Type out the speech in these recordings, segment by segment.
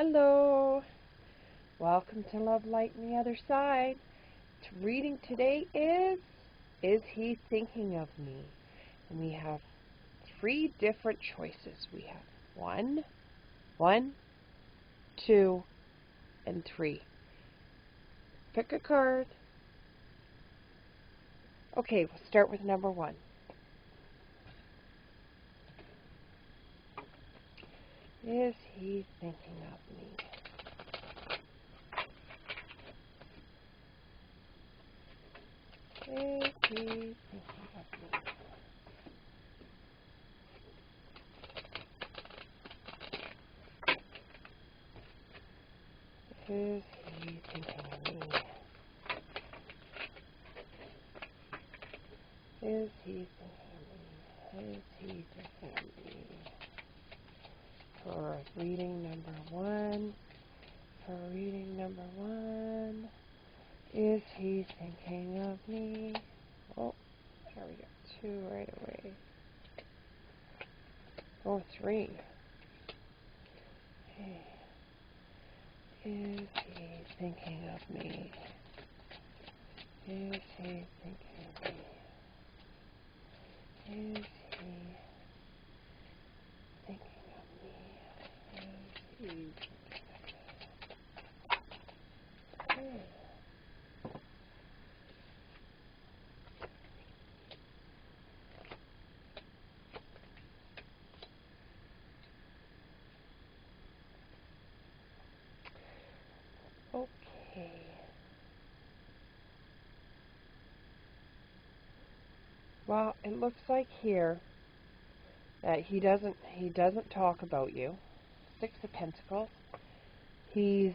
Hello, welcome to Love Light and the Other Side. Reading today is He Thinking of Me? And we have three different choices. We have one, two, and three. Pick a card. Okay, we'll start with number one. Is he thinking of me? Is he thinking of me? Is he thinking of me? Is he thinking of me? Is he thinking of me? For reading number one, is he thinking of me? Oh, here we go. Two right away. Oh, three. Hey. Is he thinking of me? Is he thinking of me? Is he thinking of me? Is he thinking of me? Hey. Okay. Well, it looks like here that he doesn't talk about you. Six of Pentacles. He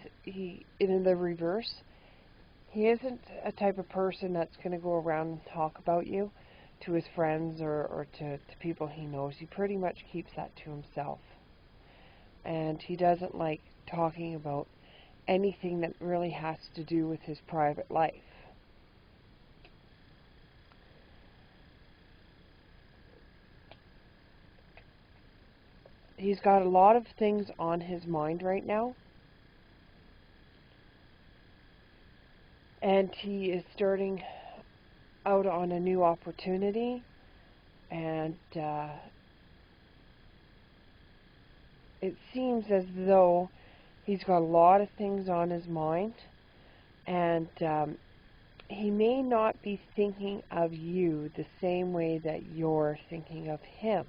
in the reverse. He isn't a type of person that's going to go around and talk about you to his friends or to people he knows. He pretty much keeps that to himself. And he doesn't like talking about anything that really has to do with his private life. He's got a lot of things on his mind right now. And he is starting out on a new opportunity. And it seems as though he's got a lot of things on his mind. And he may not be thinking of you the same way that you're thinking of him.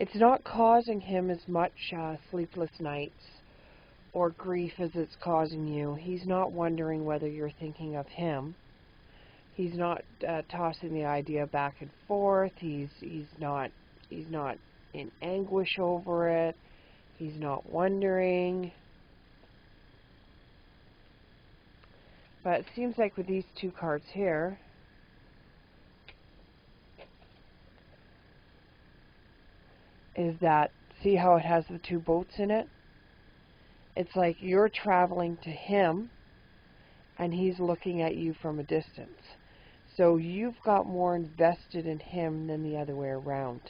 It's not causing him as much sleepless nights or grief as it's causing you. He's not wondering whether you're thinking of him. He's not tossing the idea back and forth. He's not in anguish over it. He's not wondering. But it seems like with these two cards here, is that, see how it has the two boats in it? It's like you're traveling to him and he's looking at you from a distance. So you've got more invested in him than the other way around.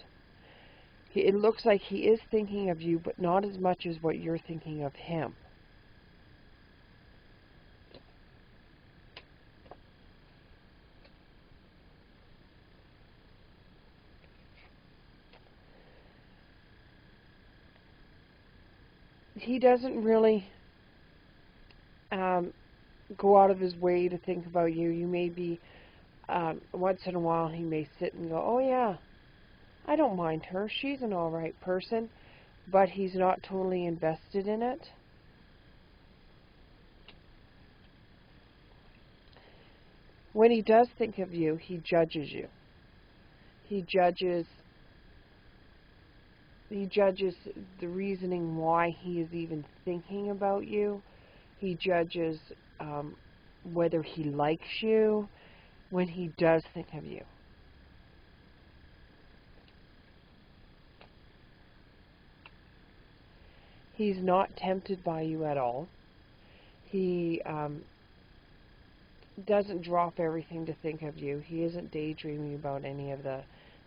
It looks like he is thinking of you, but not as much as what you're thinking of him. He doesn't really go out of his way to think about you. You may be, once in a while he may sit and go, oh yeah, I don't mind her, she's an alright person, but he's not totally invested in it. When he does think of you, he judges you. He judges the reasoning why he is even thinking about you. He judges whether he likes you when he does think of you. He's not tempted by you at all. He doesn't drop everything to think of you. He isn't daydreaming about any of the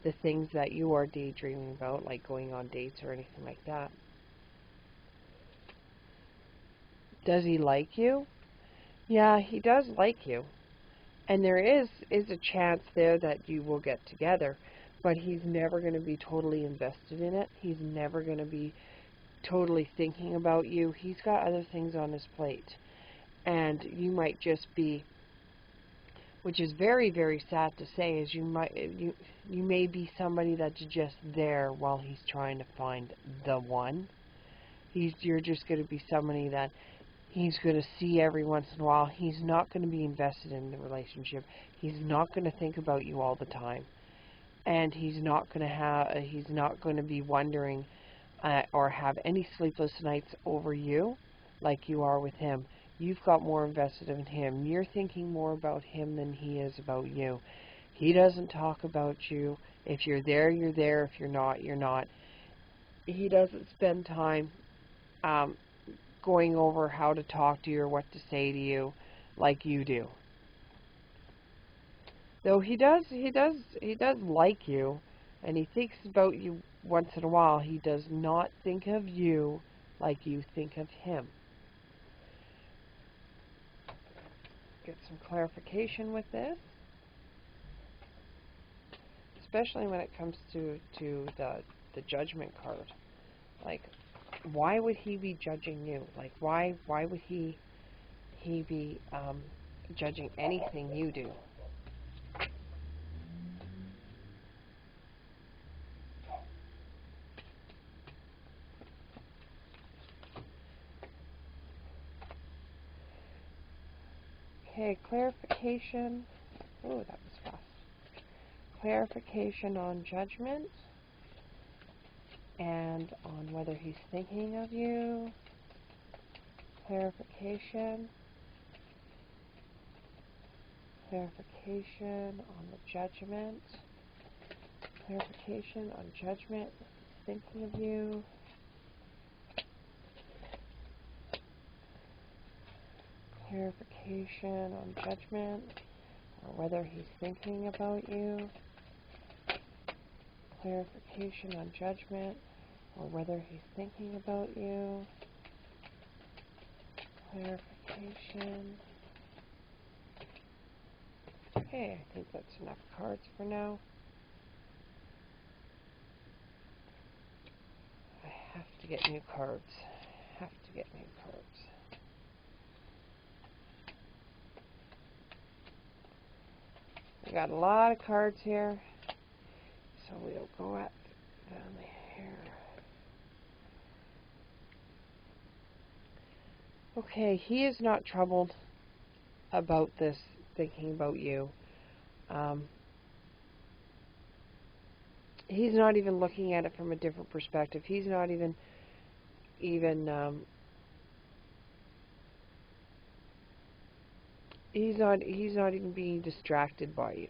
the things that you are daydreaming about, like going on dates or anything like that. Does he like you? Yeah, he does like you. And there is a chance there that you will get together, but he's never going to be totally invested in it. He's never going to be totally thinking about you. He's got other things on his plate. And you might just be, which is very, very sad to say, is you may be somebody that's just there while he's trying to find the one. You're just going to be somebody that he's going to see every once in a while. He's not going to be invested in the relationship. He's not going to think about you all the time, and he's not going to be wondering or have any sleepless nights over you like you are with him. You've got more invested in him. You're thinking more about him than he is about you. He doesn't talk about you. If you're there, you're there. If you're not, you're not. He doesn't spend time going over how to talk to you or what to say to you like you do. Though he does like you, and he thinks about you once in a while. He does not think of you like you think of him. Get some clarification with this, especially when it comes to the Judgment card. Like, why would he be judging you? Like, why would he be judging anything you do? Okay, clarification. Oh, that was fast. Clarification on Judgment and on whether he's thinking of you. Clarification. Clarification on the Judgment. Clarification on Judgment. Thinking of you. Clarification on Judgment, or whether he's thinking about you. Clarification on Judgment, or whether he's thinking about you. Clarification. Okay, I think that's enough cards for now. I have to get new cards. We got a lot of cards here, so we'll go down here. Okay, he is not troubled about this, thinking about you. He's not even looking at it from a different perspective. He's not even he's not even being distracted by you.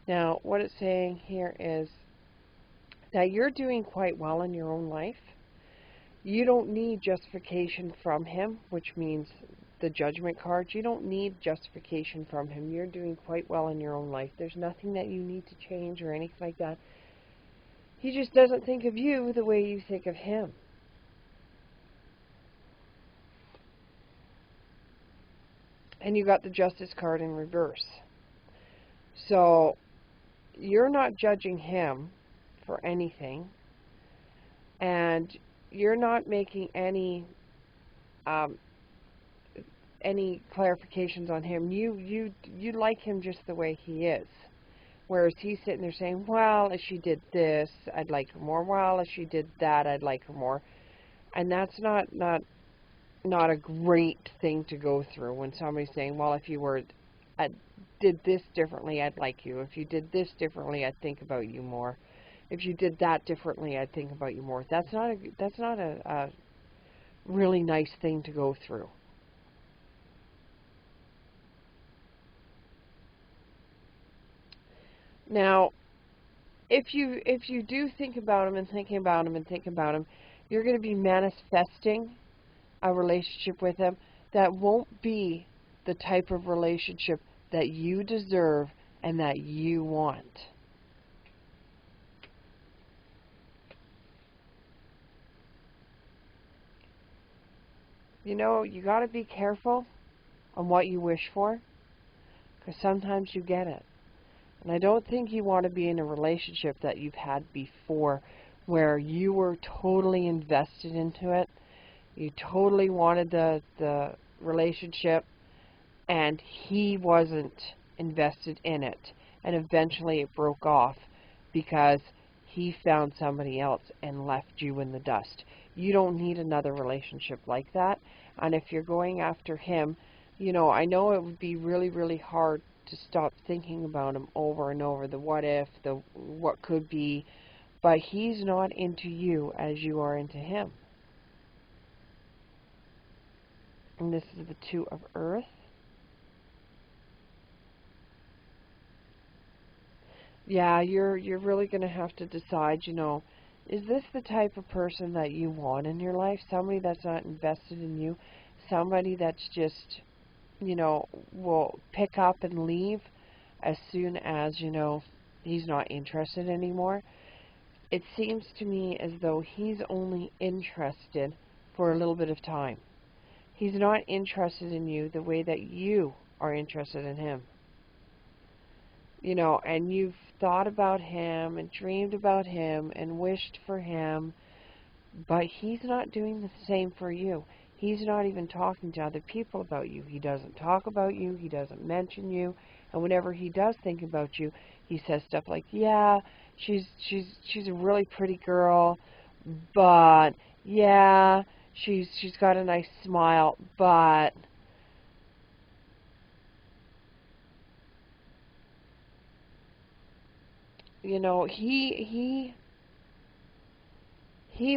Now, what it's saying here is that you're doing quite well in your own life. You don't need justification from him, which means the Judgment card. You don't need justification from him. You're doing quite well in your own life. There's nothing that you need to change or anything like that. He just doesn't think of you the way you think of him. And you got the Justice card in reverse. So you're not judging him for anything, and you're not making any clarifications on him. You like him just the way he is. Whereas he's sitting there saying, well, if she did this, I'd like her more. Well, if she did that, I'd like her more. And that's not a great thing to go through when somebody's saying, well, if you did this differently, I'd like you. If you did this differently, I'd think about you more. If you did that differently, I'd think about you more. That's not a really nice thing to go through. Now, if you do think about him and thinking about him and thinking about him, you're going to be manifesting a relationship with him that won't be the type of relationship that you deserve and that you want. You know, you got to be careful on what you wish for, because sometimes you get it. And I don't think you want to be in a relationship that you've had before where you were totally invested into it. You totally wanted the relationship, and he wasn't invested in it. And eventually it broke off because he found somebody else and left you in the dust. You don't need another relationship like that. And if you're going after him, you know, I know it would be really, really hard to stop thinking about him over and over, the what if, the what could be, but he's not into you as you are into him. And this is the Two of Earth. Yeah, you're really going to have to decide, you know, is this the type of person that you want in your life? Somebody that's not invested in you? Somebody that's just, you know, will pick up and leave as soon as, you know, he's not interested anymore? It seems to me as though he's only interested for a little bit of time. He's not interested in you the way that you are interested in him. You know, and you've thought about him and dreamed about him and wished for him, but he's not doing the same for you. He's not even talking to other people about you. He doesn't talk about you. He doesn't mention you. And whenever he does think about you, he says stuff like, yeah, she's a really pretty girl, but yeah, she's got a nice smile, but you know, he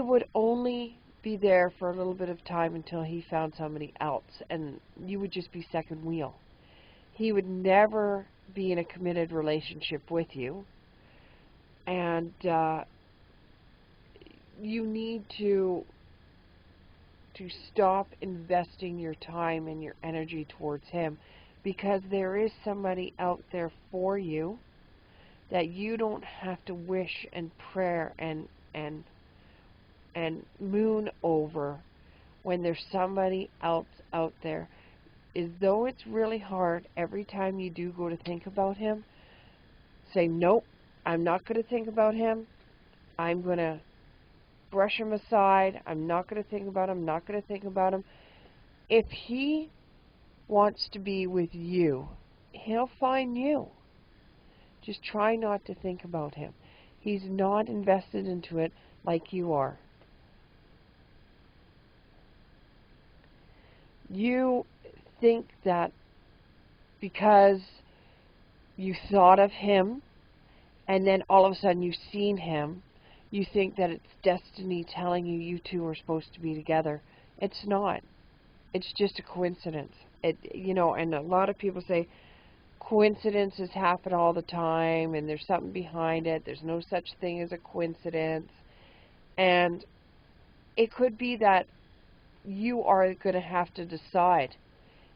would only be there for a little bit of time until he found somebody else, and you would just be second wheel. He would never be in a committed relationship with you, and you need to stop investing your time and your energy towards him, because there is somebody out there for you that you don't have to wish and prayer and moon over when there's somebody else out there. Is though it's really hard every time you do go to think about him, say, nope, I'm not going to think about him. I'm going to brush him aside. I'm not going to think about him. I'm not going to think about him. If he wants to be with you, he'll find you. Just try not to think about him. He's not invested into it like you are. You think that because you thought of him and then all of a sudden you've seen him, you think that it's destiny telling you you two are supposed to be together. It's not. It's just a coincidence. You know, and a lot of people say coincidences happen all the time and there's something behind it. There's no such thing as a coincidence. And it could be that you are going to have to decide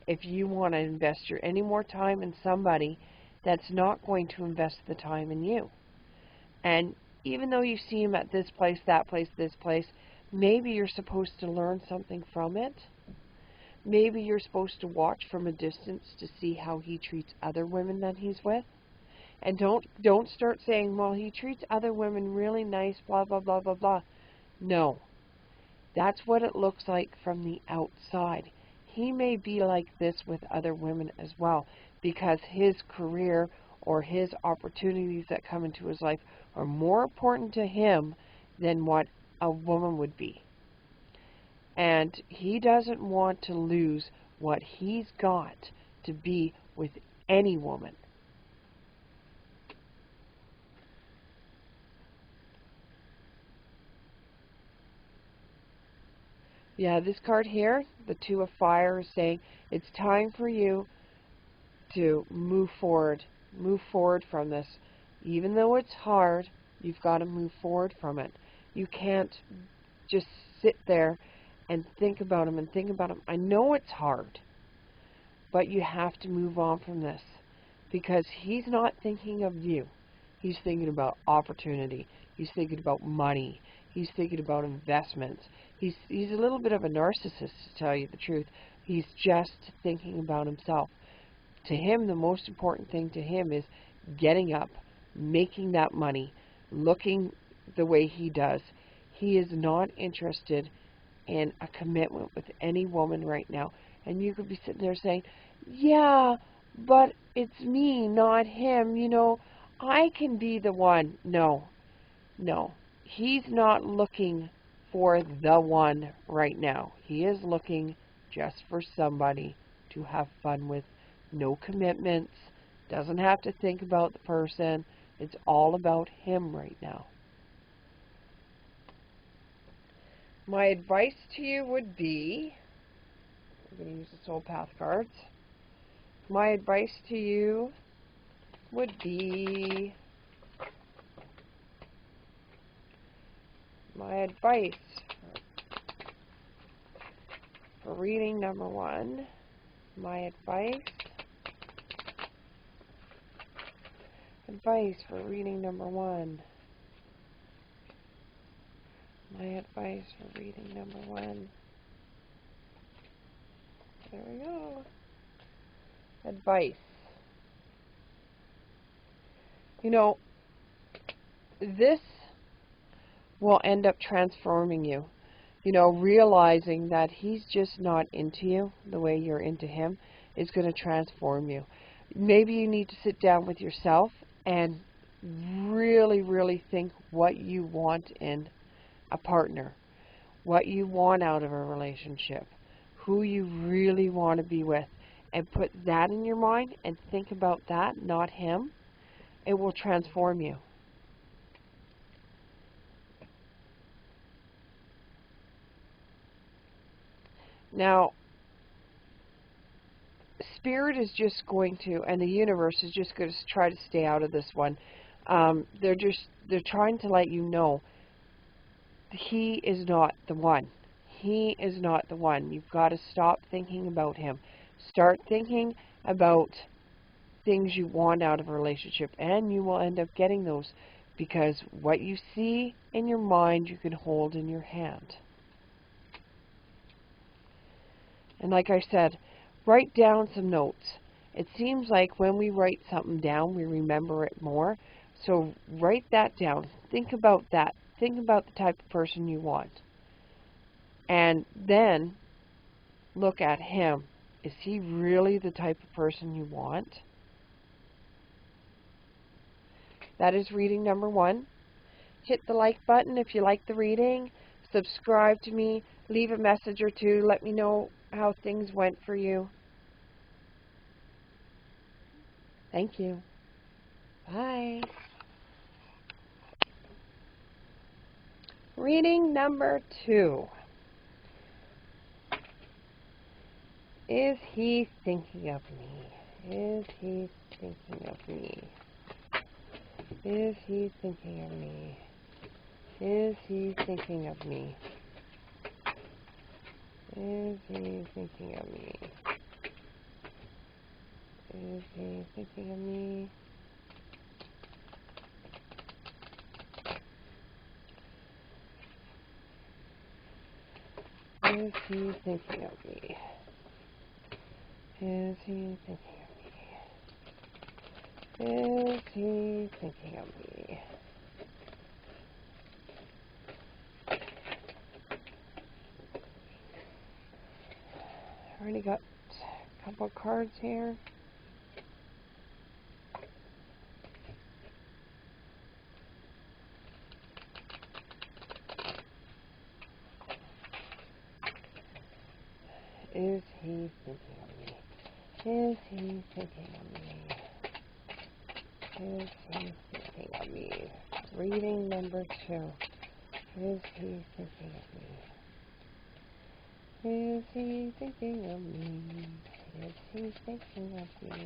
if you want to invest any more time in somebody that's not going to invest the time in you. And even though you see him at this place, that place, this place, maybe you're supposed to learn something from it. Maybe you're supposed to watch from a distance to see how he treats other women that he's with. And don't start saying, well, he treats other women really nice, blah, blah, blah, blah, blah. No. That's what it looks like from the outside. He may be like this with other women as well, because his career or his opportunities that come into his life are more important to him than what a woman would be. And he doesn't want to lose what he's got to be with any woman. Yeah, this card here, the Two of Fire, is saying it's time for you to move forward. Move forward from this. Even though it's hard, you've got to move forward from it. You can't just sit there and think about him and think about him. I know it's hard, but you have to move on from this because he's not thinking of you. He's thinking about opportunity. He's thinking about money. He's thinking about investments. He's a little bit of a narcissist, to tell you the truth. He's just thinking about himself. To him, the most important thing to him is getting up, making that money, looking the way he does. He is not interested in a commitment with any woman right now. And you could be sitting there saying, yeah, but it's me, not him. You know, I can be the one. No, no. He's not looking for the one right now. He is looking just for somebody to have fun with. No commitments. Doesn't have to think about the person. It's all about him right now. My advice to you would be, I'm going to use the Soul Path cards. My advice to you would be, my advice for reading number 1, my advice for reading number 1. My advice for reading number 1. There we go. Advice. You know, this will end up transforming you. You know, realizing that he's just not into you the way you're into him is going to transform you. Maybe you need to sit down with yourself and really, really think what you want in a partner, what you want out of a relationship, who you really want to be with, and put that in your mind and think about that, not him. It will transform you. Now, Spirit is just going to, and the universe is just going to try to stay out of this one. They're trying to let you know he is not the one. He is not the one. You've got to stop thinking about him. Start thinking about things you want out of a relationship, and you will end up getting those, because what you see in your mind you can hold in your hand. And like I said, write down some notes. It seems like when we write something down, we remember it more. So write that down. Think about that. Think about the type of person you want. And then look at him. Is he really the type of person you want? That is reading number 1. Hit the like button if you like the reading. Subscribe to me. Leave a message or two. Let me know how things went for you. Thank you. Bye. Reading number 2. Is he thinking of me? Is he thinking of me? Is he thinking of me? Is he thinking of me? Is he thinking of me? Is he thinking of me? Is he thinking of me? Is he thinking of me? Is he thinking of me? I already got a couple of cards here. Is he thinking of me? Is he thinking of me? Is he thinking of me? Reading number 2. Is he thinking of me? Is he thinking of me? Is he thinking of me?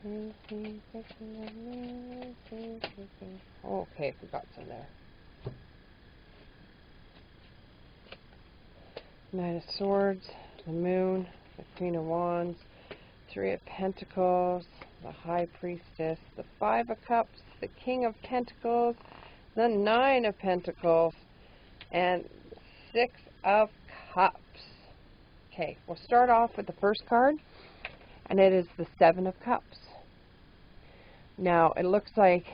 Is he thinking of me? Is he thinking? Oh, okay, we got some there. Knight of Swords, the Moon, the Queen of Wands, Three of Pentacles, the High Priestess, the Five of Cups, the King of Pentacles, the Nine of Pentacles, and Six of Cups. Okay, we'll start off with the first card, and it is the Seven of Cups. Now, it looks like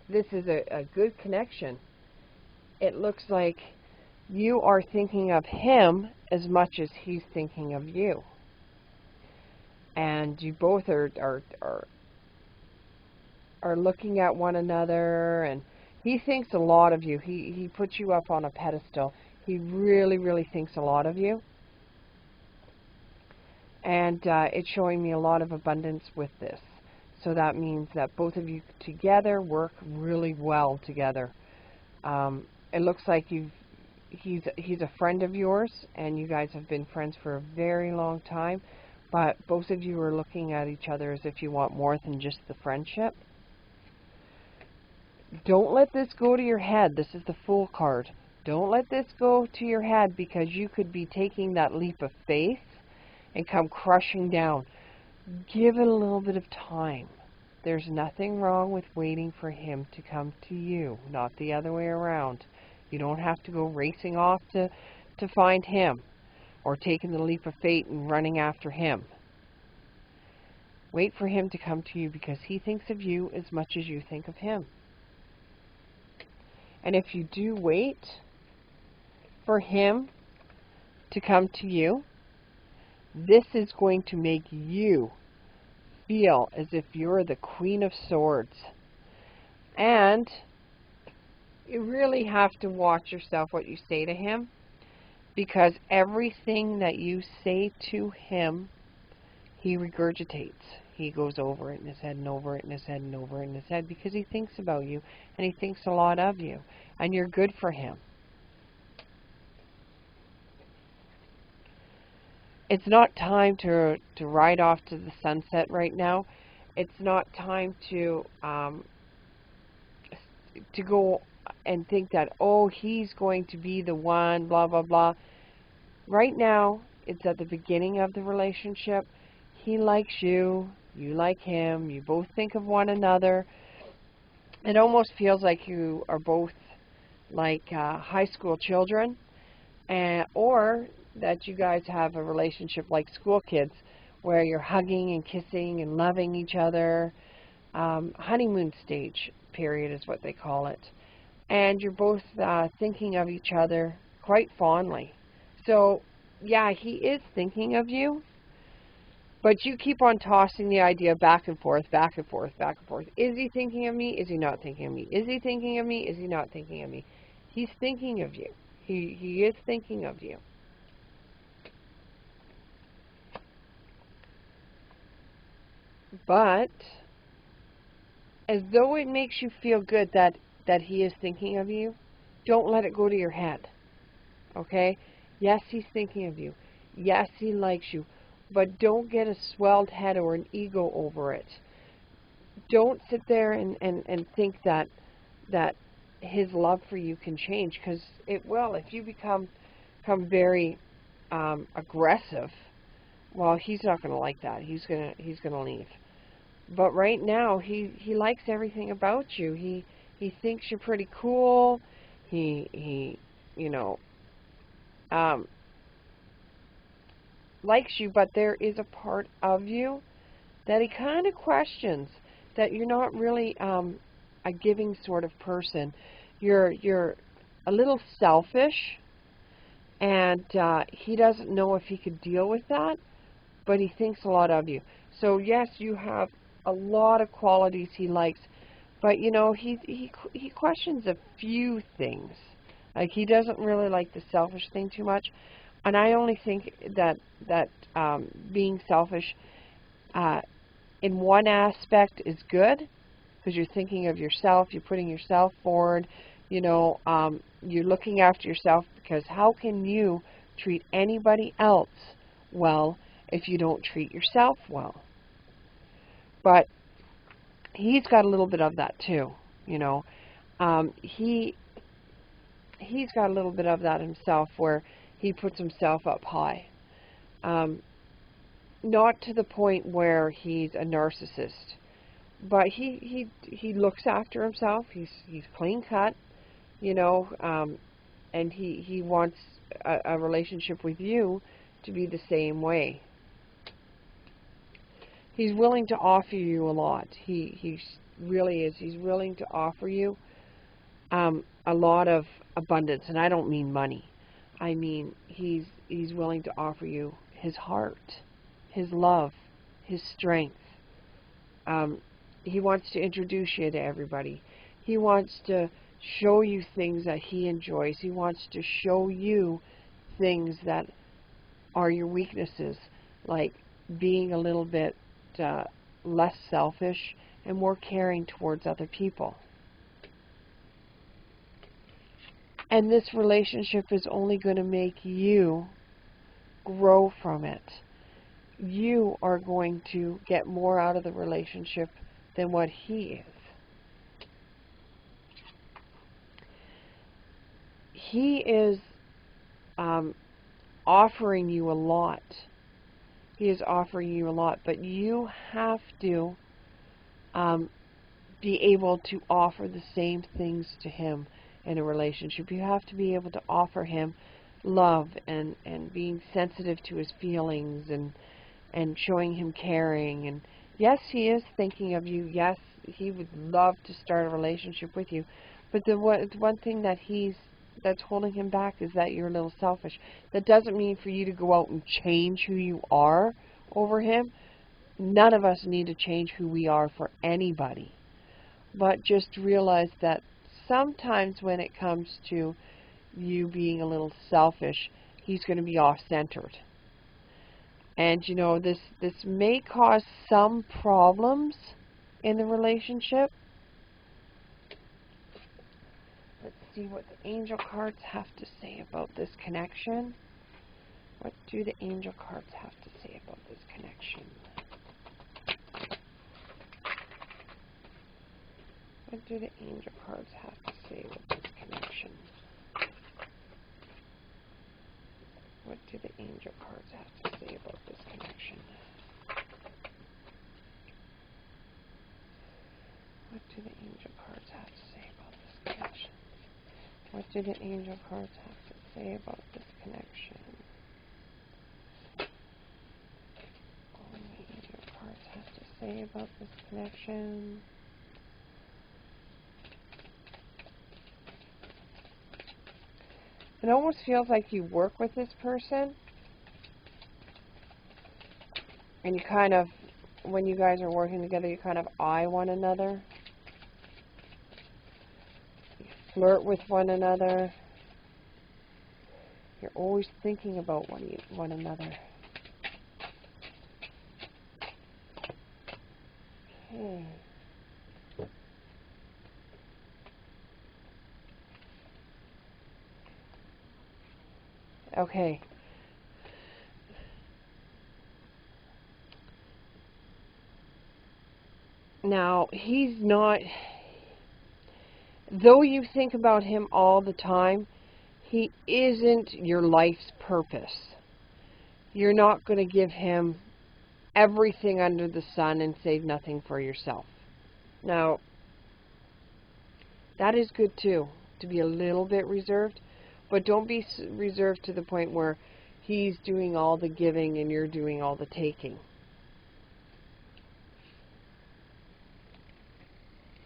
this is a good connection. It looks like you are thinking of him as much as he's thinking of you. And you both are looking at one another, and he thinks a lot of you. He puts you up on a pedestal. He really, really thinks a lot of you. And it's showing me a lot of abundance with this. So that means that both of you together work really well together. It looks like he's a friend of yours, and you guys have been friends for a very long time, but both of you are looking at each other as if you want more than just the friendship. Don't let this go to your head. This is the Fool card. Don't let this go to your head, because you could be taking that leap of faith and come crushing down. Give it a little bit of time. There's nothing wrong with waiting for him to come to you, not the other way around. You don't have to go racing off to find him, or taking the leap of faith and running after him. Wait for him to come to you, because he thinks of you as much as you think of him. And if you do wait for him to come to you, this is going to make you feel as if you're the Queen of Swords. And you really have to watch yourself what you say to him, because everything that you say to him, he regurgitates. He goes over it in his head and over it in his head and over it in his head, because he thinks about you, and he thinks a lot of you, and you're good for him. It's not time to ride off to the sunset right now. It's not time to go and think that, oh, he's going to be the one, blah, blah, blah. Right now, it's at the beginning of the relationship. He likes you. You like him. You both think of one another. It almost feels like you are both like high school children, or that you guys have a relationship like school kids, where you're hugging and kissing and loving each other. Honeymoon stage period is what they call it. And you're both thinking of each other quite fondly. So, yeah, he is thinking of you, but you keep on tossing the idea back and forth, back and forth, back and forth. Is he thinking of me? Is he not thinking of me? Is he thinking of me? Is he not thinking of me? He's thinking of you. He is thinking of you. But as though it makes you feel good that he is thinking of you, don't let it go to your head. Okay? Yes, he's thinking of you. Yes, he likes you. But don't get a swelled head or an ego over it. Don't sit there and think that his love for you can change, because it will. If you become very aggressive, well, he's not going to like that. He's gonna leave. But right now, he likes everything about you. He thinks you're pretty cool. He you know, likes you, but there is a part of you that he kind of questions, that you're not really a giving sort of person. You're a little selfish, and he doesn't know if he could deal with that, but he thinks a lot of you. So yes, you have a lot of qualities he likes, but you know, he questions a few things. Like, he doesn't really like the selfish thing too much, and I only think that being selfish in one aspect is good, because you're thinking of yourself, you're putting yourself forward, you know, you're looking after yourself, because how can you treat anybody else well if you don't treat yourself well? But he's got a little bit of that too, you know. He's got a little bit of that himself, where he puts himself up high. Not to the point where he's a narcissist, but he looks after himself. He's clean cut, you know, and he wants a relationship with you to be the same way. He's willing to offer you a lot. He really is. He's willing to offer you a lot of abundance, and I don't mean money. I mean he's willing to offer you his heart, his love, his strength. He wants to introduce you to everybody. He wants to show you things that he enjoys. He wants to show you things that are your weaknesses, like being a little bit less selfish and more caring towards other people. And this relationship is only going to make you grow from it. You are going to get more out of the relationship than what he is. He is offering you a lot. He is offering you a lot, but you have to be able to offer the same things to him in a relationship. You have to be able to offer him love and being sensitive to his feelings and showing him caring. And yes, he is thinking of you. Yes, he would love to start a relationship with you. But the one thing that's holding him back is that you're a little selfish. That doesn't mean for you to go out and change who you are over him. None of us need to change who we are for anybody. But just realize that sometimes when it comes to you being a little selfish, he's going to be off-centered. And you know, this may cause some problems in the relationship. Let's see what the angel cards have to say about this connection. What do the angel cards have to say about this connection? What do the angel cards have to say about this connection? What do the angel cards have to say about this connection? What do the angel cards have to say about this connection? What do the angel cards have to say about this connection? What do the angel cards have to say about this connection? It almost feels like you work with this person, and you kind of, when you guys are working together, you kind of eye one another. You flirt with one another. You're always thinking about one another. Okay. Okay. Now, he's not, though you think about him all the time, he isn't your life's purpose. You're not going to give him everything under the sun and save nothing for yourself. Now, that is good too, to be a little bit reserved, but don't be reserved to the point where he's doing all the giving and you're doing all the taking.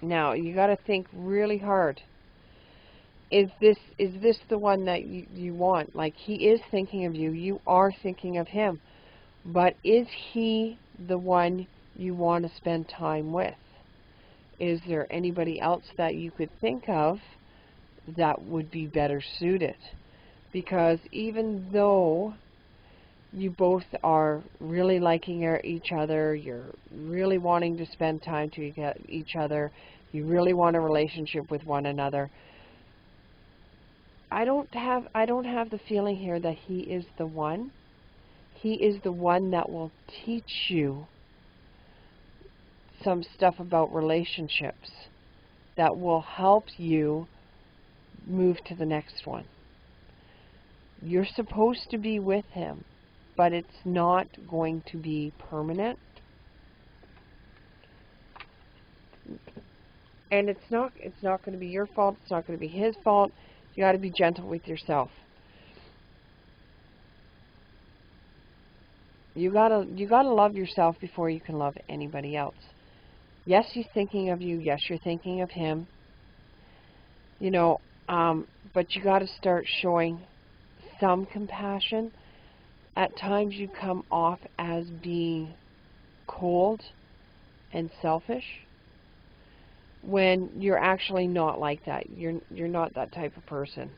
Now, you got to think really hard. Is this the one that you want? Like, he is thinking of you. You are thinking of him. But is he the one you want to spend time with? Is there anybody else that you could think of that would be better suited? Because even though you both are really liking each other, you're really wanting to spend time to each other, you really want a relationship with one another, I don't have the feeling here that he is the one. He is the one that will teach you some stuff about relationships that will help you move to the next one. You're supposed to be with him, but it's not going to be permanent. And it's not going to be your fault. It's not going to be his fault. You got to be gentle with yourself. You gotta love yourself before you can love anybody else. Yes, he's thinking of you. Yes, you're thinking of him. You know, but you got to start showing some compassion. At times you come off as being cold and selfish when you're actually not like that. You're not that type of person.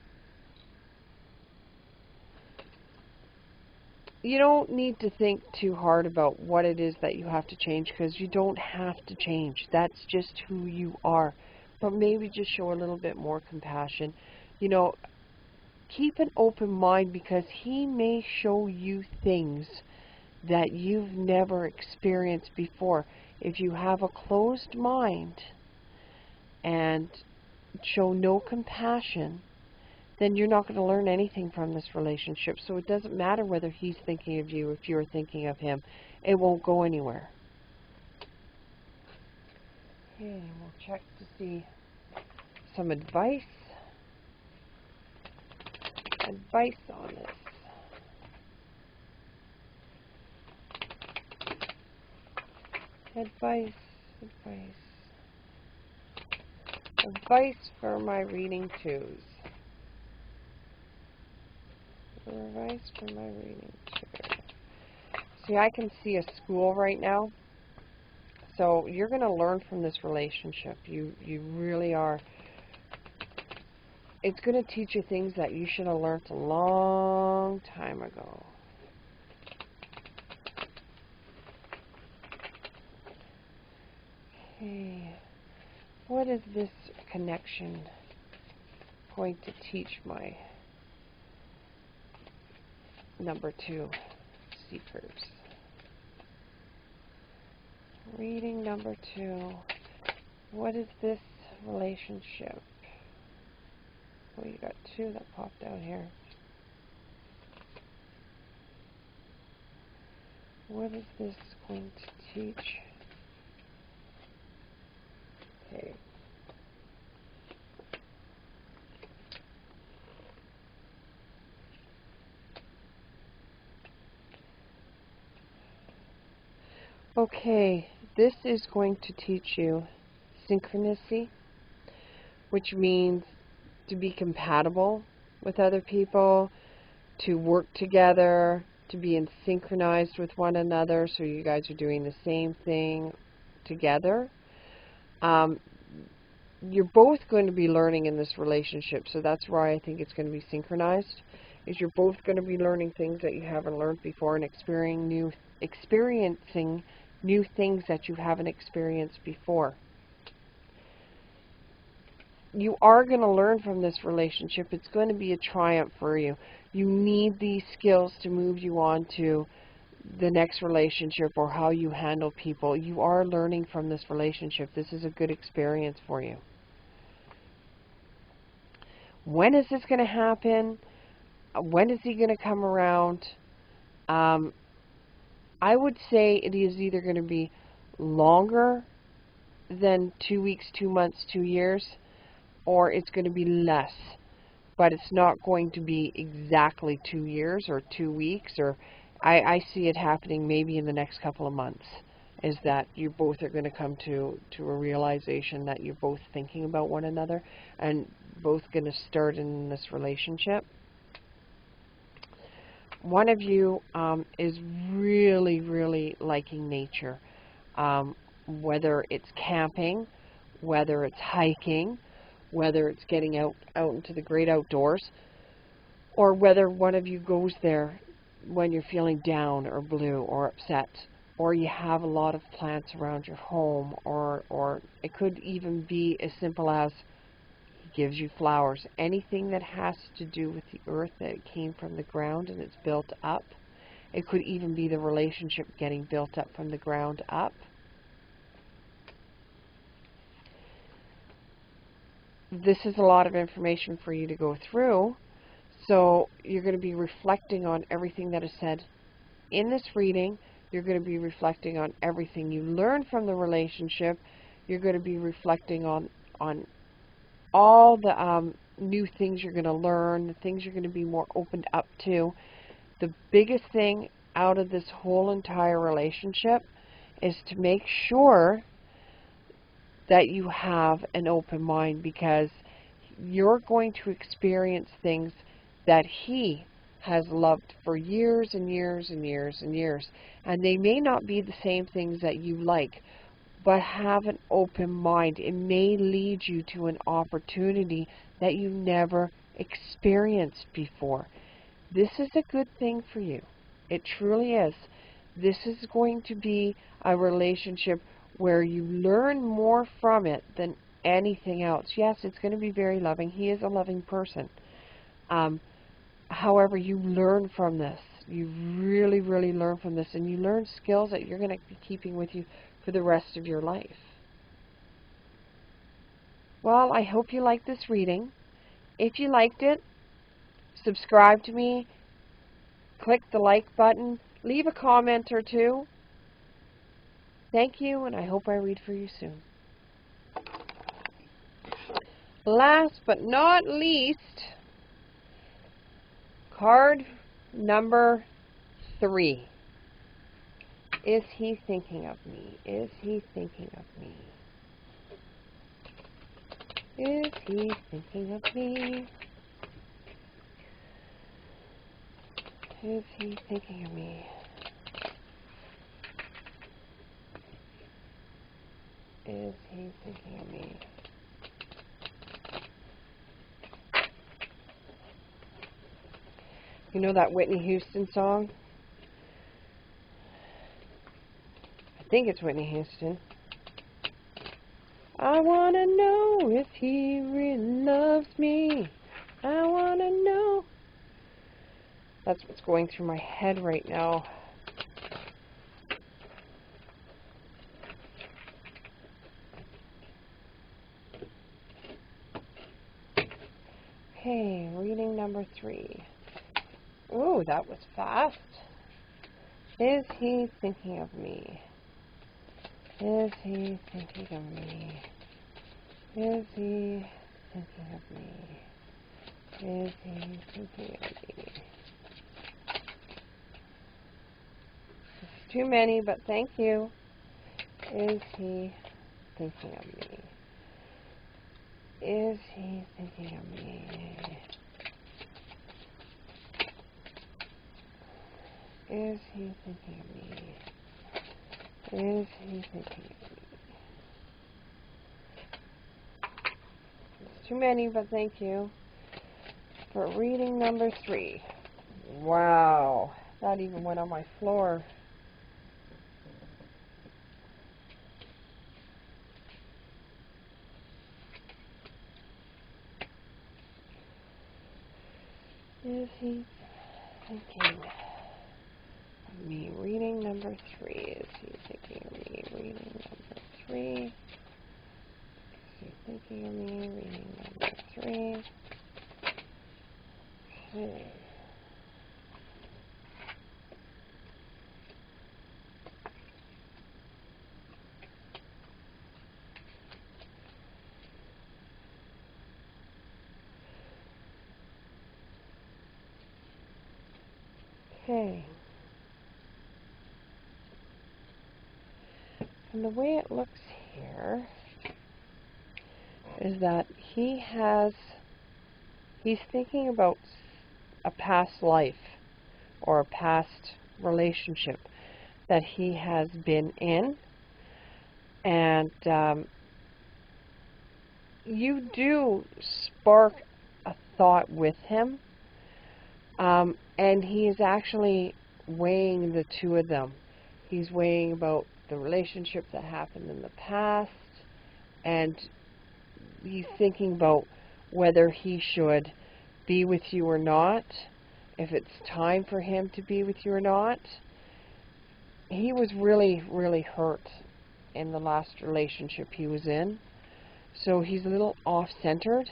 You don't need to think too hard about what it is that you have to change, because you don't have to change. That's just who you are. But maybe just show a little bit more compassion. You know, keep an open mind, because he may show you things that you've never experienced before. If you have a closed mind and show no compassion, then you're not going to learn anything from this relationship. So it doesn't matter whether he's thinking of you, if you're thinking of him. It won't go anywhere. Okay, we'll check to see some advice. Advice on this. Advice for my reading twos. Advice for my reading twos. See, I can see a school right now. So you're going to learn from this relationship. You really are. It's going to teach you things that you should have learned a long time ago. Okay. What is this connection going to teach my number 2 seekers? Reading number 2. What is this relationship? Well, you got 2 that popped out here. What is this going to teach? Okay. Okay, this is going to teach you synchronicity, which means to be compatible with other people, to work together, to be synchronized with one another, so you guys are doing the same thing together. You're both going to be learning in this relationship, so that's why I think it's going to be synchronized, is you're both going to be learning things that you haven't learned before and experiencing new things that you haven't experienced before. You are going to learn from this relationship. It's going to be a triumph for you. You need these skills to move you on to the next relationship or how you handle people. You are learning from this relationship. This is a good experience for you. When is this going to happen? When is he going to come around? I would say it is either going to be longer than 2 weeks, 2 months, 2 years, or it's going to be less. But it's not going to be exactly 2 years or 2 weeks, or I see it happening maybe in the next couple of months, is that you both are going to come to a realization that you're both thinking about one another and both going to start in this relationship. One of you is really, really liking nature, whether it's camping, whether it's hiking, whether it's getting out into the great outdoors, or whether one of you goes there when you're feeling down or blue or upset, or you have a lot of plants around your home, or it could even be as simple as he gives you flowers. Anything that has to do with the earth, that it came from the ground and it's built up. It could even be the relationship getting built up from the ground up. This is a lot of information for you to go through, So you're going to be reflecting on everything that is said in this reading. You're going to be reflecting on everything you learned from the relationship. You're going to be reflecting on all the new things you're going to learn, the things you're going to be more opened up to. The biggest thing out of this whole entire relationship is to make sure that you have an open mind, because you're going to experience things that he has loved for years and years and years and years. And they may not be the same things that you like, but have an open mind. It may lead you to an opportunity that you never experienced before. This is a good thing for you. It truly is. This is going to be a relationship where you learn more from it than anything else. Yes, it's going to be very loving. He is a loving person. However, you learn from this. You really, really learn from this, and you learn skills that you're going to be keeping with you for the rest of your life. Well, I hope you liked this reading. If you liked it, subscribe to me, click the like button, leave a comment or two. Thank you, and I hope I read for you soon. Last but not least, card number 3. Is he thinking of me? Is he thinking of me? Is he thinking of me? Is he thinking of me? Is he thinking of me? You know that Whitney Houston song? I think it's Whitney Houston. I want to know if he really loves me. I want to know. That's what's going through my head right now. Okay, reading number 3. Ooh, that was fast. Is he thinking of me? Is he thinking of me? Is he thinking of me? Is he thinking of me? It's too many, but thank you. Is he thinking of me? Is he thinking of me? Is he thinking of me? Is he thinking of me? It's too many, but thank you for reading number 3. Wow, that even went on my floor. Is he thinking of me? Reading number 3. Is he thinking of me? Reading number 3. Is he thinking of me? Reading number 3. Okay. Okay. And the way it looks here is that he's thinking about a past life or a past relationship that he has been in, and you do spark a thought with him, and he is actually weighing the two of them. He's weighing about the relationship that happened in the past, and he's thinking about whether he should be with you or not, if it's time for him to be with you or not. He was really, really hurt in the last relationship he was in, so he's a little off-centered.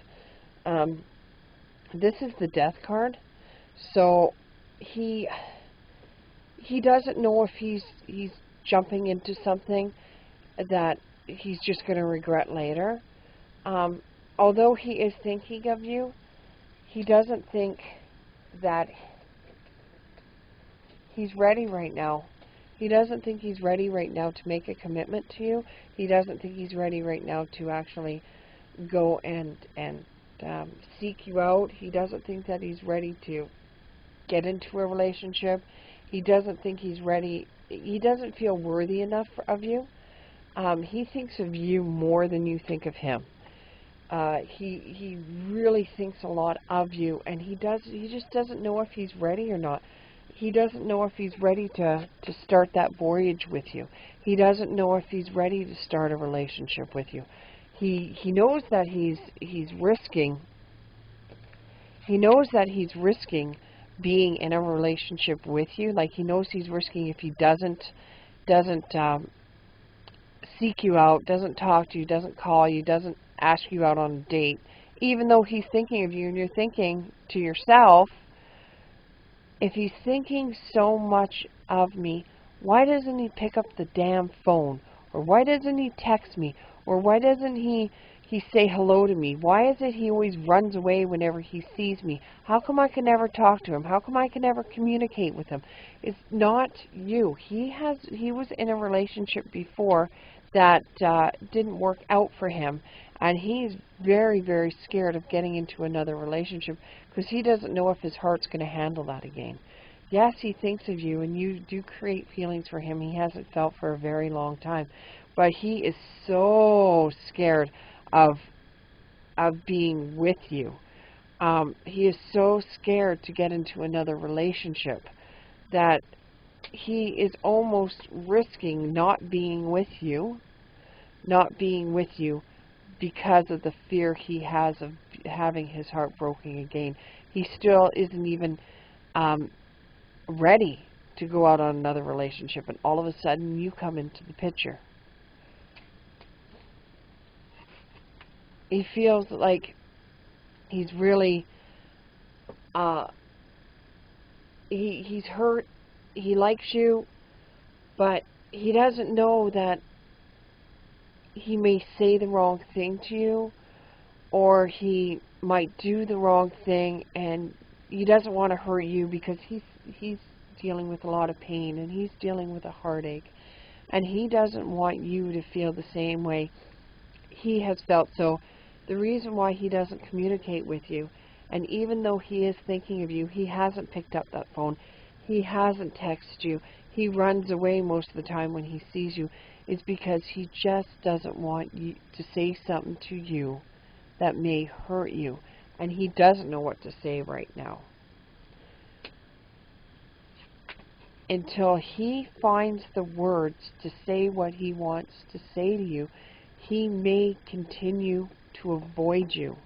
This is the Death card. So he doesn't know if he's jumping into something that he's just going to regret later. Although he is thinking of you, he doesn't think that he's ready right now. He doesn't think he's ready right now to make a commitment to you. He doesn't think he's ready right now to actually go and seek you out. He doesn't think that he's ready to get into a relationship. He doesn't think he's ready. He doesn't feel worthy enough of you. He thinks of you more than you think of him. He really thinks a lot of you, and he just doesn't know if he's ready or not. He doesn't know if he's ready to start that voyage with you. He doesn't know if he's ready to start a relationship with you. He knows that he's risking. He knows that he's risking being in a relationship with you. Like, he knows he's risking if he doesn't seek you out, doesn't talk to you, doesn't call you, doesn't ask you out on a date, even though he's thinking of you, and you're thinking to yourself, if he's thinking so much of me, why doesn't he pick up the damn phone? Or why doesn't he text me? Or why doesn't he say hello to me? Why is it he always runs away whenever he sees me? How come I can never talk to him? How come I can never communicate with him? It's not you. He was in a relationship before that didn't work out for him, and he's very, very scared of getting into another relationship because he doesn't know if his heart's going to handle that again. Yes, he thinks of you, and you do create feelings for him he hasn't felt for a very long time, but he is so scared of being with you. He is so scared to get into another relationship that he is almost risking not being with you because of the fear he has of having his heart broken again. He still isn't even ready to go out on another relationship, and all of a sudden you come into the picture. He feels like he's really he's hurt. He likes you, but he doesn't know that he may say the wrong thing to you, or he might do the wrong thing, and he doesn't want to hurt you because he's dealing with a lot of pain, and he's dealing with a heartache, and he doesn't want you to feel the same way he has felt. So the reason why he doesn't communicate with you, and even though he is thinking of you, he hasn't picked up that phone, he hasn't texted you, he runs away most of the time when he sees you, is because he just doesn't want you to say something to you that may hurt you, and he doesn't know what to say right now. Until he finds the words to say what he wants to say to you, he may continue to avoid you.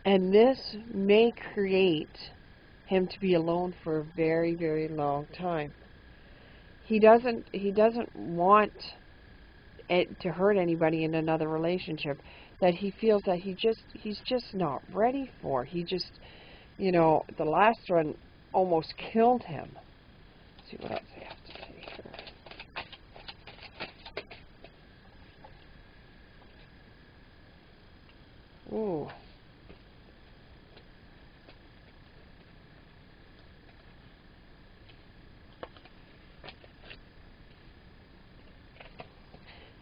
And this may create him to be alone for a very, very long time. He doesn't want it to hurt anybody in another relationship that he feels that he's just not ready for. He just, the last one almost killed him. Let's see what else I have to say here. Ooh.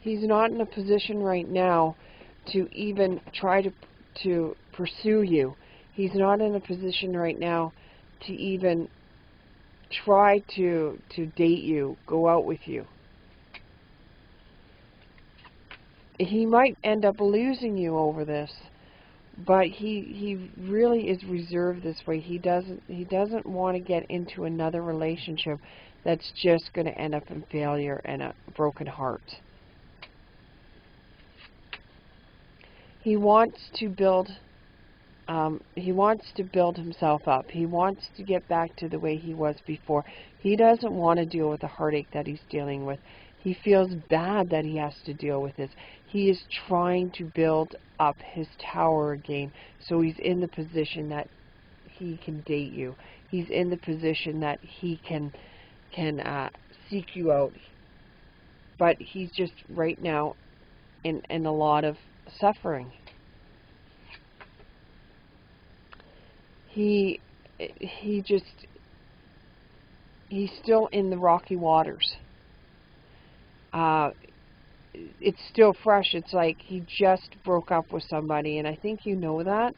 He's not in a position right now to even try to pursue you. He's not in a position right now to even try to date you, go out with you. He might end up losing you over this, but he really is reserved this way. He doesn't want to get into another relationship that's just going to end up in failure and a broken heart. He wants to build himself up. He wants to get back to the way he was before. He doesn't want to deal with the heartache that he's dealing with. He feels bad that he has to deal with this. He is trying to build up his tower again, so he's in the position that he can date you. He's in the position that he can seek you out. But he's just right now in a lot of suffering. He's still in the rocky waters. It's still fresh. It's like he just broke up with somebody, and I think you know that.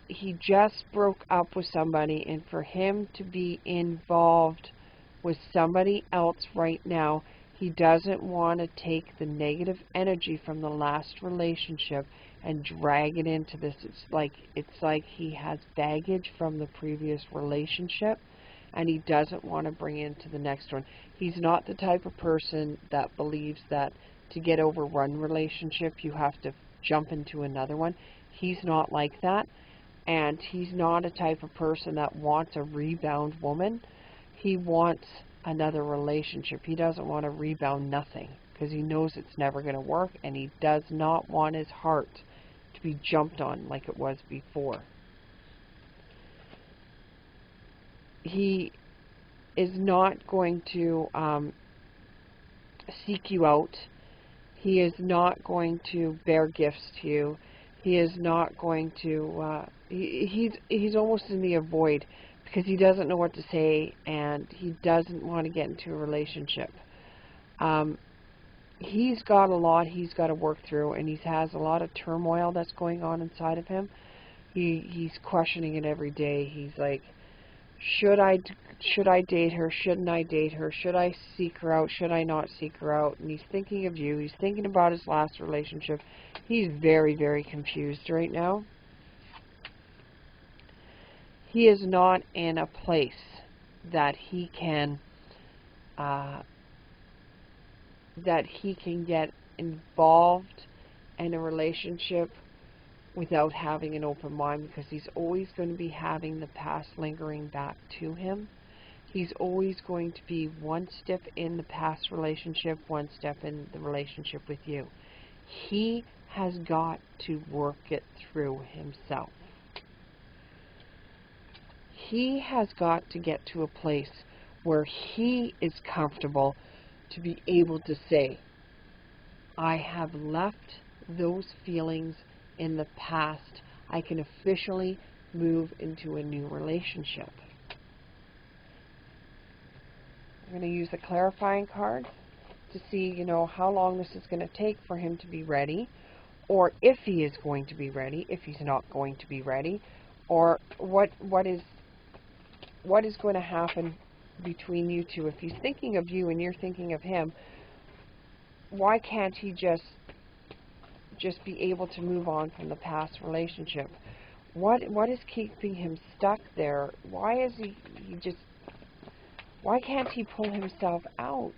He just broke up with somebody, and for him to be involved with somebody else right now, he doesn't want to take the negative energy from the last relationship and drag it into this. It's like he has baggage from the previous relationship, and he doesn't want to bring it into the next one. He's not the type of person that believes that to get over one relationship you have to jump into another one. He's not like that, and he's not a type of person that wants a rebound woman. He wants another relationship. He doesn't want to rebound nothing because he knows it's never going to work, and he does not want his heart to be jumped on like it was before. He is not going to seek you out. He is not going to bear gifts to you. He is not going to, he's almost in the avoid because he doesn't know what to say, and he doesn't want to get into a relationship. He's got a lot he's got to work through, and he has a lot of turmoil that's going on inside of him. He's questioning it every day. He's like, should I date her? Shouldn't I date her? Should I seek her out? Should I not seek her out? And he's thinking of you. He's thinking about his last relationship. He's very, very confused right now. He is not in a place that he can get involved in a relationship without having an open mind, because he's always going to be having the past lingering back to him. He's always going to be one step in the past relationship, one step in the relationship with you. He has got to work it through himself. He has got to get to a place where he is comfortable to be able to say, I have left those feelings in the past. I can officially move into a new relationship. I'm going to use a clarifying card to see, how long this is going to take for him to be ready, or if he is going to be ready, if he's not going to be ready, or what is going to happen between you two. If he's thinking of you and you're thinking of him, why can't he just be able to move on from the past relationship? What is keeping him stuck there? Why is why can't he pull himself out?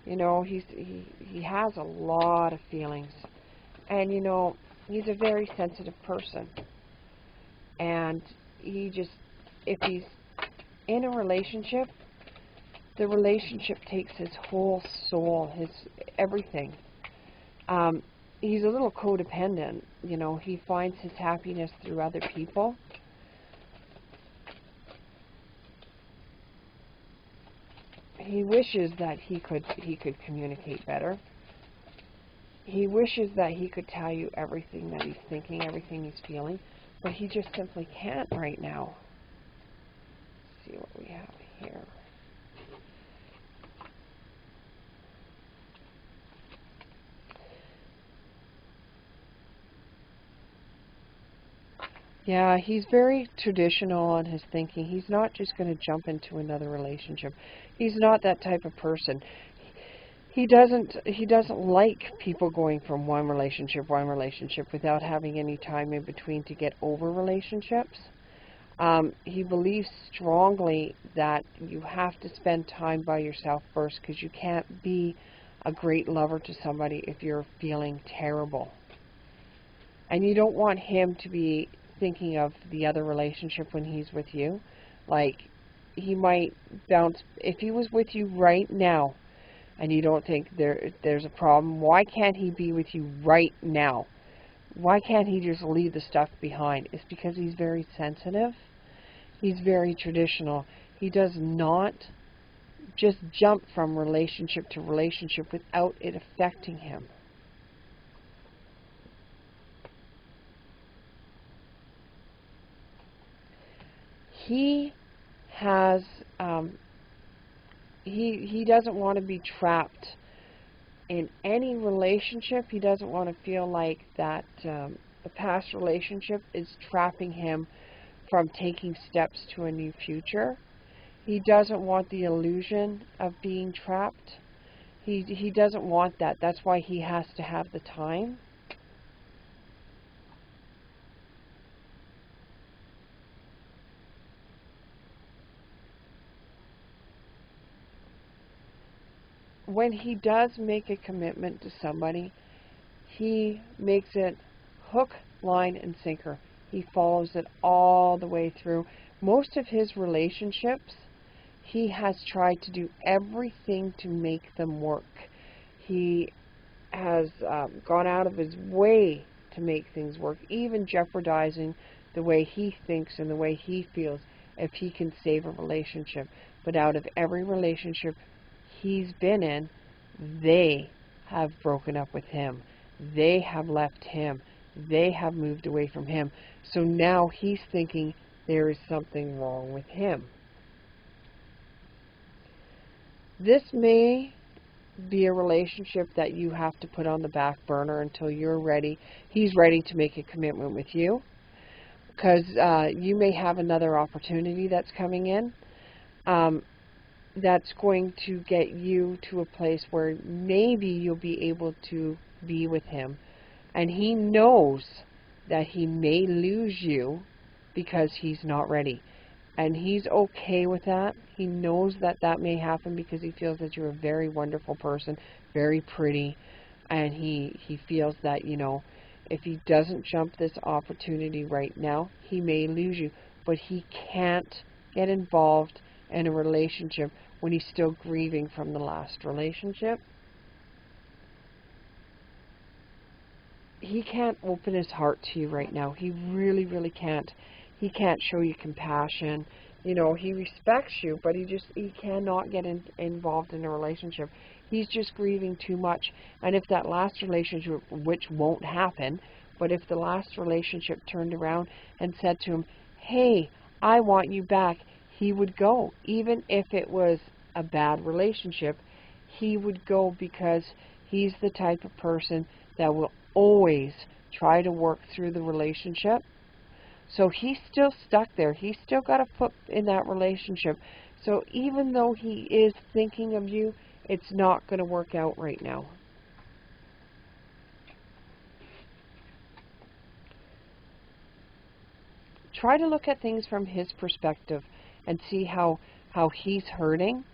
He has a lot of feelings, and he's a very sensitive person, and if he's in a relationship, the relationship takes his whole soul, his everything. He's a little codependent. He finds his happiness through other people. He wishes that he could communicate better. He wishes that he could tell you everything that he's thinking, everything he's feeling, but he just simply can't right now. Let's see what we have here. Yeah, he's very traditional in his thinking. He's not just going to jump into another relationship. He's not that type of person. He doesn't like people going from one relationship without having any time in between to get over relationships. He believes strongly that you have to spend time by yourself first, because you can't be a great lover to somebody if you're feeling terrible. And you don't want him to be thinking of the other relationship when he's with you. Like, he might bounce. If he was with you right now, and you don't think there's a problem, why can't he be with you right now? Why can't he just leave the stuff behind? It's because he's very sensitive. He's very traditional. He does not just jump from relationship to relationship without it affecting him. He has, he doesn't want to be trapped in any relationship. He doesn't want to feel like that the past relationship is trapping him from taking steps to a new future. He doesn't want the illusion of being trapped. He doesn't want that. That's why he has to have the time. When he does make a commitment to somebody, he makes it hook, line, and sinker. He follows it all the way through. Most of his relationships, he has tried to do everything to make them work. He has gone out of his way to make things work, even jeopardizing the way he thinks and the way he feels if he can save a relationship. But out of every relationship he's been in, they have broken up with him. They have left him. They have moved away from him. So now he's thinking there is something wrong with him. This may be a relationship that you have to put on the back burner until you're ready. He's ready to make a commitment with you, because you may have another opportunity that's coming in that's going to get you to a place where maybe you'll be able to be with him. And he knows that he may lose you because he's not ready. And he's okay with that. He knows that that may happen because he feels that you're a very wonderful person, very pretty. And he feels that, you know, if he doesn't jump this opportunity right now, he may lose you. But he can't get involved in a relationship when he's still grieving from the last relationship. He can't open his heart to you right now. He really, really can't. He can't show you compassion. You know, he respects you, but he cannot get involved in a relationship. He's just grieving too much. And if that last relationship, which won't happen, but if the last relationship turned around and said to him, hey, I want you back, he would go. Even if it was a bad relationship, he would go, because he's the type of person that will always try to work through the relationship. So he's still stuck there. He's still got a foot in that relationship. So even though he is thinking of you, it's not going to work out right now. Try to look at things from his perspective and see how he's hurting.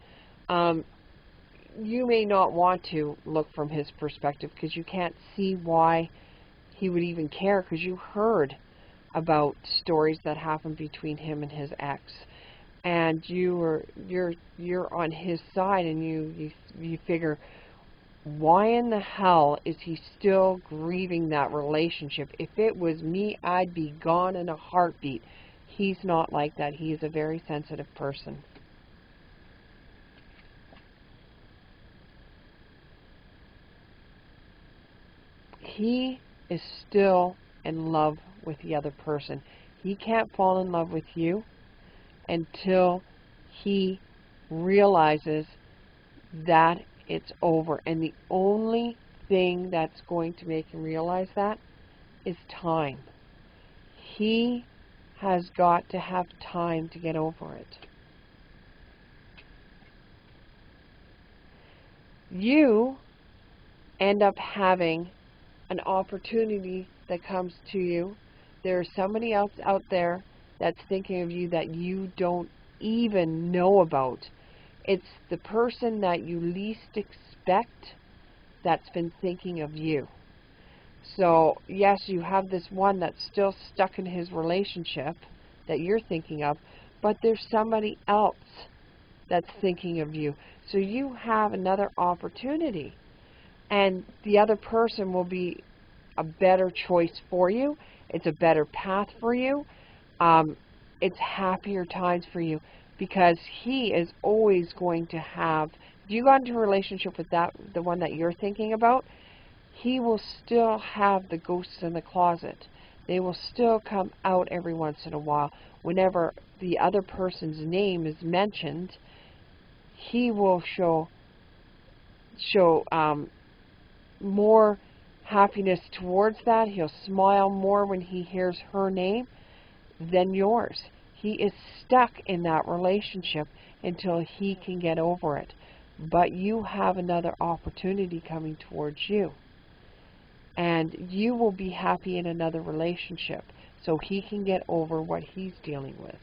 You may not want to look from his perspective because you can't see why he would even care, because you heard about stories that happened between him and his ex, and you're on his side, and you figure, why in the hell is he still grieving that relationship? If it was me, I'd be gone in a heartbeat. He's not like that. He is a very sensitive person. He is still in love with the other person. He can't fall in love with you until he realizes that it's over. And the only thing that's going to make him realize that is time. He has got to have time to get over it. You end up having an opportunity that comes to you. There's somebody else out there that's thinking of you that you don't even know about. It's the person that you least expect that's been thinking of you. So, yes, you have this one that's still stuck in his relationship that you're thinking of, but there's somebody else that's thinking of you. So you have another opportunity, and the other person will be a better choice for you. It's a better path for you. It's happier times for you, because he is always going to have, if you got into a relationship with the one that you're thinking about, he will still have the ghosts in the closet. They will still come out every once in a while. Whenever the other person's name is mentioned, he will show more happiness towards that. He'll smile more when he hears her name than yours. He is stuck in that relationship until he can get over it. But you have another opportunity coming towards you. And you will be happy in another relationship, so he can get over what he's dealing with.